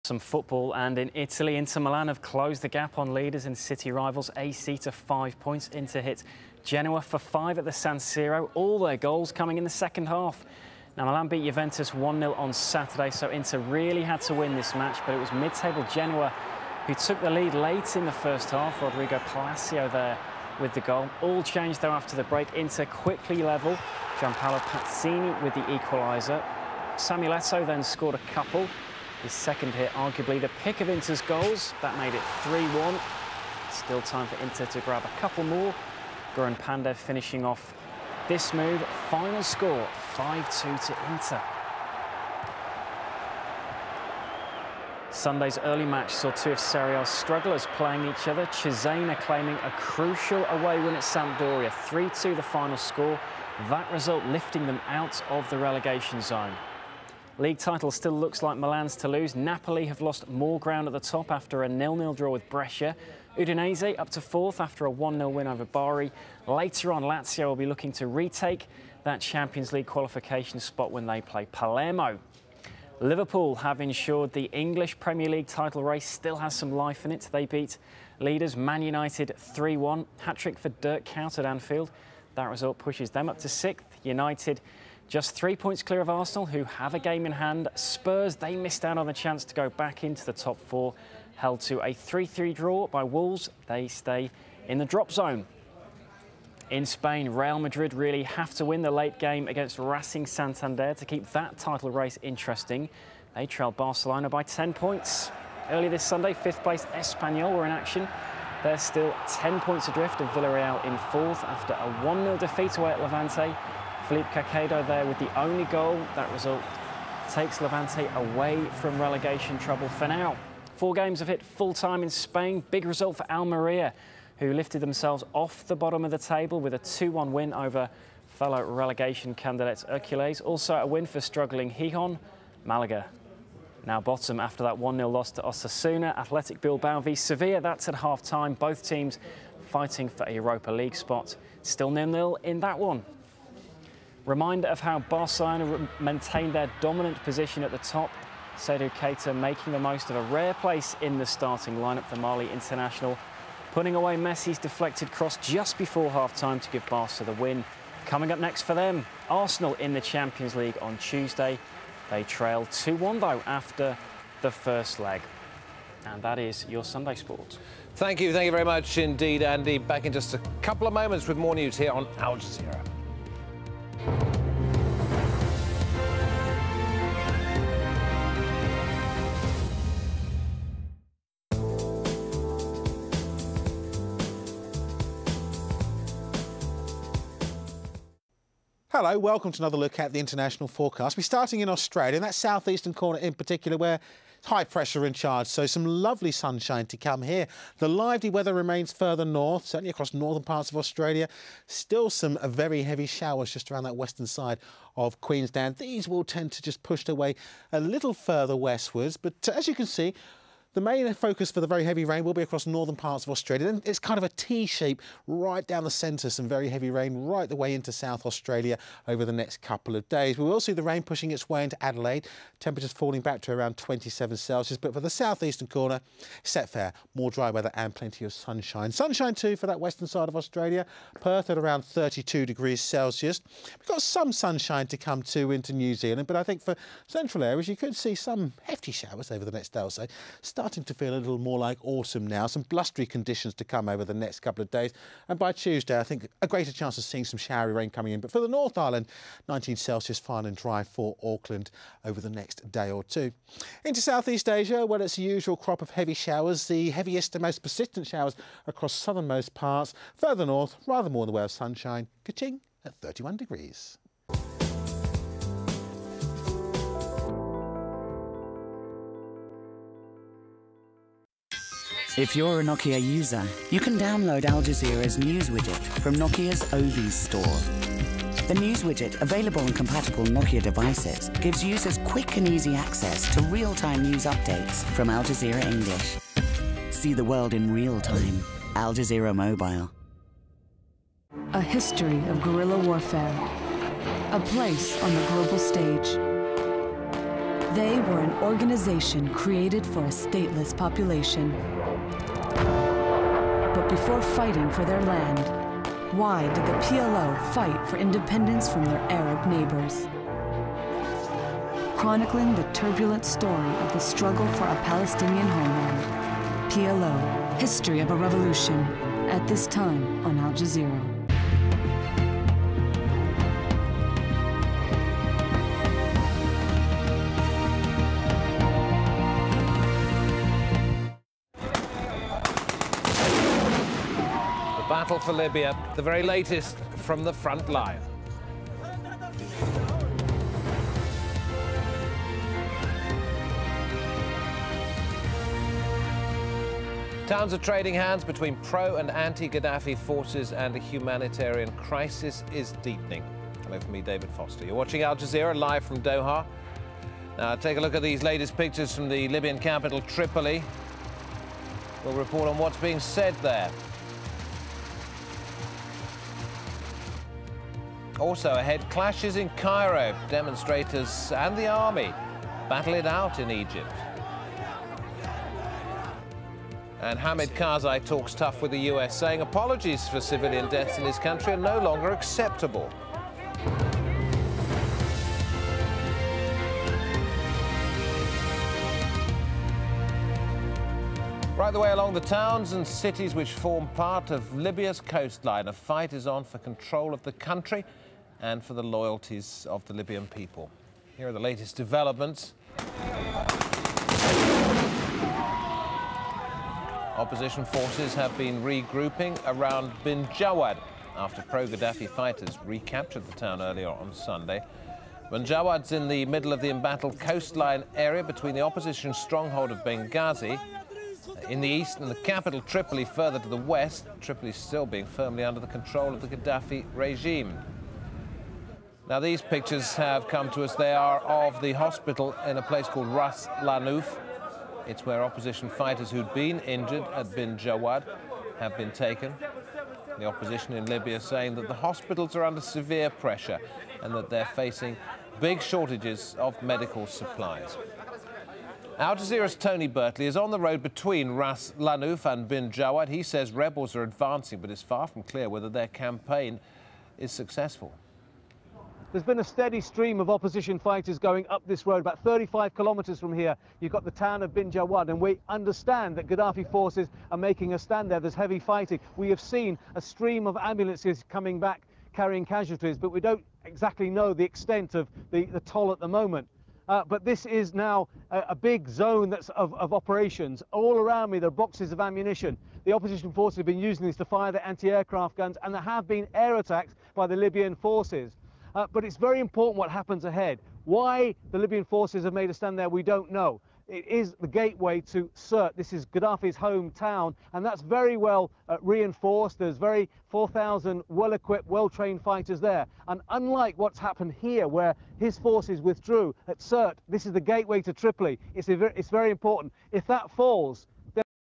Some football, and in Italy, Inter Milan have closed the gap on leaders and city rivals AC to 5 points. Inter hit Genoa for 5 at the San Siro, all their goals coming in the second half. Now, Milan beat Juventus 1-0 on Saturday, so Inter really had to win this match, but it was mid-table Genoa who took the lead late in the first half. Rodrigo Palacio there with the goal. All changed, though, after the break. Inter quickly level. Gianpaolo Pazzini with the equaliser. Samuel Eto'o then scored a couple. His second hit, arguably the pick of Inter's goals. That made it 3-1. Still time for Inter to grab a couple more. Goran Pandev finishing off this move. Final score, 5-2 to Inter. Sunday's early match saw two of Serie A's strugglers playing each other. Cesena claiming a crucial away win at Sampdoria. 3-2 the final score. That result lifting them out of the relegation zone. League title still looks like Milan's to lose. Napoli have lost more ground at the top after a 0-0 draw with Brescia. Udinese up to 4th after a 1-0 win over Bari. Later on, Lazio will be looking to retake that Champions League qualification spot when they play Palermo. Liverpool have ensured the English Premier League title race still has some life in it. They beat leaders Man United 3-1. Hat-trick for Dirk Kuyt at Anfield. That result pushes them up to 6th. United just 3 points clear of Arsenal, who have a game in hand. Spurs, they missed out on the chance to go back into the top 4. Held to a 3-3 draw by Wolves. They stay in the drop zone. In Spain, Real Madrid really have to win the late game against Racing Santander to keep that title race interesting. They trailed Barcelona by 10 points. Earlier this Sunday, 5th place Espanyol were in action. They're still 10 points adrift of Villarreal in 4th after a 1-0 defeat away at Levante. Philippe Caicedo there with the only goal. That result takes Levante away from relegation trouble for now. 4 games have hit full-time in Spain. Big result for Almeria, who lifted themselves off the bottom of the table with a 2-1 win over fellow relegation candidates Hercules. Also a win for struggling Gijón. Malaga now bottom after that 1-0 loss to Osasuna. Athletic Bilbao v Sevilla, that's at half-time. Both teams fighting for a Europa League spot. Still 0-0 in that one. Reminder of how Barcelona maintained their dominant position at the top. Seydou Keita making the most of a rare place in the starting lineup for Mali international, putting away Messi's deflected cross just before half-time to give Barca the win. Coming up next for them, Arsenal in the Champions League on Tuesday. They trail 2-1 though after the first leg. And that is your Sunday Sport. Thank you very much indeed, Andy. Back in just a couple of moments with more news here on Al Jazeera. Hello, welcome to another look at the international forecast. We're starting in Australia, in that southeastern corner in particular, where high pressure in charge, so some lovely sunshine to come here. The lively weather remains further north, certainly across northern parts of Australia. Still some very heavy showers just around that western side of Queensland. These will tend to just push their way a little further westwards, but as you can see, the main focus for the very heavy rain will be across northern parts of Australia. Then it's kind of a T-shape right down the centre, some very heavy rain right the way into South Australia over the next couple of days. We will see the rain pushing its way into Adelaide, temperatures falling back to around 27 Celsius. But for the southeastern corner, set fair, more dry weather and plenty of sunshine. Sunshine too for that western side of Australia. Perth at around 32 degrees Celsius. We've got some sunshine to come too into New Zealand, but I think for central areas you could see some hefty showers over the next day or so. Starting to feel a little more like autumn now. Some blustery conditions to come over the next couple of days. And by Tuesday, I think a greater chance of seeing some showery rain coming in. But for the North Island, 19 Celsius, fine and dry for Auckland over the next day or two. Into Southeast Asia, well, it's the usual crop of heavy showers, the heaviest and most persistent showers across southernmost parts. Further north, rather more in the way of sunshine. Ka-ching at 31 degrees. If you're a Nokia user, you can download Al Jazeera's news widget from Nokia's Ovies store. The news widget, available on compatible Nokia devices, gives users quick and easy access to real-time news updates from Al Jazeera English. See the world in real time. Al Jazeera Mobile. A history of guerrilla warfare. A place on the global stage. They were an organization created for a stateless population. But before fighting for their land, why did the PLO fight for independence from their Arab neighbors? Chronicling the turbulent story of the struggle for a Palestinian homeland. PLO, History of a Revolution, at this time on Al Jazeera. The battle for Libya, the very latest from the front line. Towns are trading hands between pro- and anti-Gaddafi forces, and a humanitarian crisis is deepening. Hello from me, David Foster. You're watching Al Jazeera live from Doha. Now, take a look at these latest pictures from the Libyan capital, Tripoli. We'll report on what's being said there. Also ahead, clashes in Cairo. Demonstrators and the army battle it out in Egypt. And Hamid Karzai talks tough with the US, saying apologies for civilian deaths in his country are no longer acceptable. Right the way along the towns and cities which form part of Libya's coastline, a fight is on for control of the country and for the loyalties of the Libyan people. Here are the latest developments. Opposition forces have been regrouping around Bin Jawad after pro-Gaddafi fighters recaptured the town earlier on Sunday. Bin Jawad's in the middle of the embattled coastline area between the opposition stronghold of Benghazi in the east and the capital Tripoli further to the west. Tripoli still being firmly under the control of the Gaddafi regime. Now, these pictures have come to us. They are of the hospital in a place called Ras Lanouf. It's where opposition fighters who'd been injured at Bin Jawad have been taken. The opposition in Libya saying that the hospitals are under severe pressure and that they're facing big shortages of medical supplies. Al Jazeera's Tony Bertley is on the road between Ras Lanouf and Bin Jawad. He says rebels are advancing, but it's far from clear whether their campaign is successful. There's been a steady stream of opposition fighters going up this road. About 35 kilometers from here, you've got the town of Bin Jawad, and we understand that Gaddafi forces are making a stand there. There's heavy fighting. We have seen a stream of ambulances coming back carrying casualties, but we don't exactly know the extent of the toll at the moment. But this is now a big zone that's of operations. All around me, there are boxes of ammunition. The opposition forces have been using these to fire their anti-aircraft guns, and there have been air attacks by the Libyan forces. But it's very important what happens ahead. Why the Libyan forces have made a stand there, we don't know. It is the gateway to Sirte. This is Gaddafi's hometown, and that's very well reinforced. There's 4,000 well-equipped, well-trained fighters there. And unlike what's happened here, where his forces withdrew at Sirte, this is the gateway to Tripoli. It's very important. If that falls,